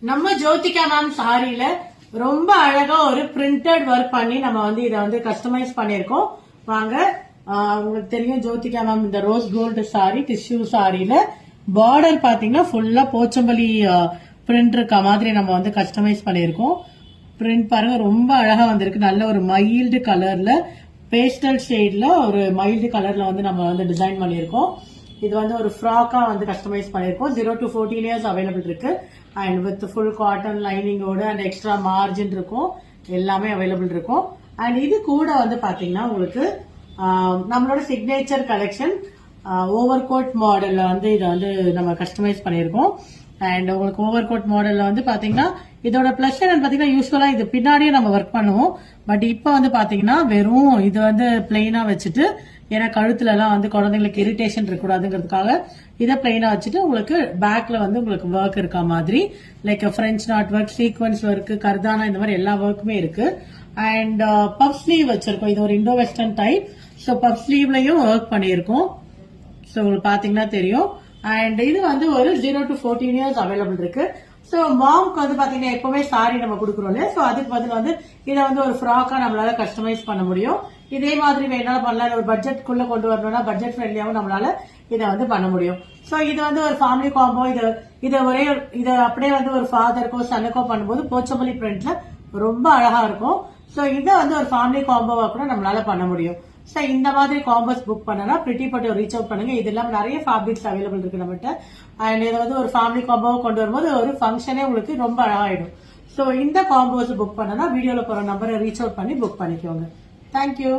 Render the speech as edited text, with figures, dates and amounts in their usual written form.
நம்ம ஜோதிகா மேம் சாரியில ரொம்ப அழகா ஒரு பிரிண்டட் ஒர்க் பண்ணி நம்ம இதை கஸ்டமைஸ் பண்ணிருக்கோம். வாங்க, உங்களுக்கு தெரியும் ஜோதிகா மேம் இந்த ரோஸ் கோல்டு சாரி டிஷ்யூ சாரியில பார்டர் பாத்தீங்கன்னா ஃபுல்லா போச்சம்பள்ளி பிரிண்ட் இருக்க மாதிரி நம்ம கஸ்டமைஸ் பண்ணிருக்கோம். பிரிண்ட் பாருங்க ரொம்ப அழகா வந்திருக்கு. நல்ல ஒரு மைல்டு கலர்ல பேஸ்டல் ஷேட்ல ஒரு மைல்டு கலர்ல நம்ம டிசைன் பண்ணிருக்கோம். இது ஒரு ஃப்ராக்கா கஸ்டமைஸ் பண்ணிருக்கோம். 0 to 14 இயர்ஸ் அவைலபிள் இருக்கு. அண்ட் வித் ஃபுல் காட்டன் லைனிங்கோட அண்ட் எக்ஸ்ட்ரா மார்ஜின் இருக்கும், எல்லாமே அவைலபிள் இருக்கும். அண்ட் இது கூட பாத்தீங்கன்னா உங்களுக்கு நம்மளோட சிக்னேச்சர் கலெக்ஷன் ஓவர் கோட் மாடல்ல இதை நம்ம கஸ்டமைஸ் பண்ணிருக்கோம். அண்ட் உங்களுக்கு ஓவர் கோட் மாடல்ல பாத்தீங்கன்னா இதோட பிளஸ் என்னன்னு பாத்தீங்கன்னா யூஸ்வலா இது பின்னாடியே நம்ம ஒர்க் பண்ணுவோம். பட் இப்ப பாத்தீங்கன்னா வெறும் இது பிளெயினா வச்சுட்டு, ஏன்னா கழுத்துல எல்லாம் குழந்தைங்களுக்கு இரிட்டேஷன் இருக்கக்கூடாதுங்கிறதுக்காக இதை பிளெயினா வச்சுட்டு உங்களுக்கு பேக்ல உங்களுக்கு ஒர்க் இருக்க மாதிரி like French knot work, sequence work, கர்தானா இந்த மாதிரி எல்லா ஒர்க்குமே இருக்கு. அண்ட் பப் ஸ்லீவ் வச்சிருக்கோம். இது ஒரு இண்டோ வெஸ்டர்ன் டைப். ஸோ பப் ஸ்லீவ்லயும் ஒர்க் பண்ணிருக்கோம். ஸோ உங்களுக்கு பாத்தீங்கன்னா தெரியும். அண்ட் இது ஒரு 0 to 14 இயர்ஸ் அவைலபிள் இருக்கு. சோ மாம்க்கு பாத்தீங்கன்னா எப்பவுமே சாரி நம்ம கொடுக்குறோம் இல்லையா, சோ அதுக்கு பதில் இதை ஒரு ஃப்ராக்கா நம்மளால கஸ்டமைஸ் பண்ண முடியும். இதே மாதிரி வேணாலும் பண்ணலாம். ஒரு பட்ஜெட்குள்ள கொண்டு வரணும்னா பட்ஜெட் ஃப்ரெண்ட்லியாவும் நம்மளால இதை பண்ண முடியும். சோ இது ஒரு ஃபேமிலி காம்போ. இதை அப்படியே ஒரு ஃபாதருக்கோ சனுக்கோ பண்ணும்போது போச்சம்பள்ளி பிரிண்ட்ல ரொம்ப அழகா இருக்கும். சோ இதை ஒரு ஃபேமிலி காம்போவா கூட நம்மளால பண்ண முடியும். சோ இந்த மாதிரி காம்போஸ் புக் பண்ணனா பிரிட்டி பட்டு ரீச் அவுட் பண்ணுங்க. இது இல்லாம நிறைய ஃபேப்ரிக்ஸ் அவைலபிள் இருக்கு நம்மகிட்ட. அண்ட் இதை ஒரு ஃபேமிலி காம்போவை கொண்டு வரும்போது ஒரு ஃபங்க்ஷனே உங்களுக்கு ரொம்ப அழகாயிடும். சோ இந்த காம்போஸ் புக் பண்ணனா வீடியோல போற நம்பரை ரீச் அவுட் பண்ணி புக் பண்ணிக்கோங்க. தேங்க்யூ.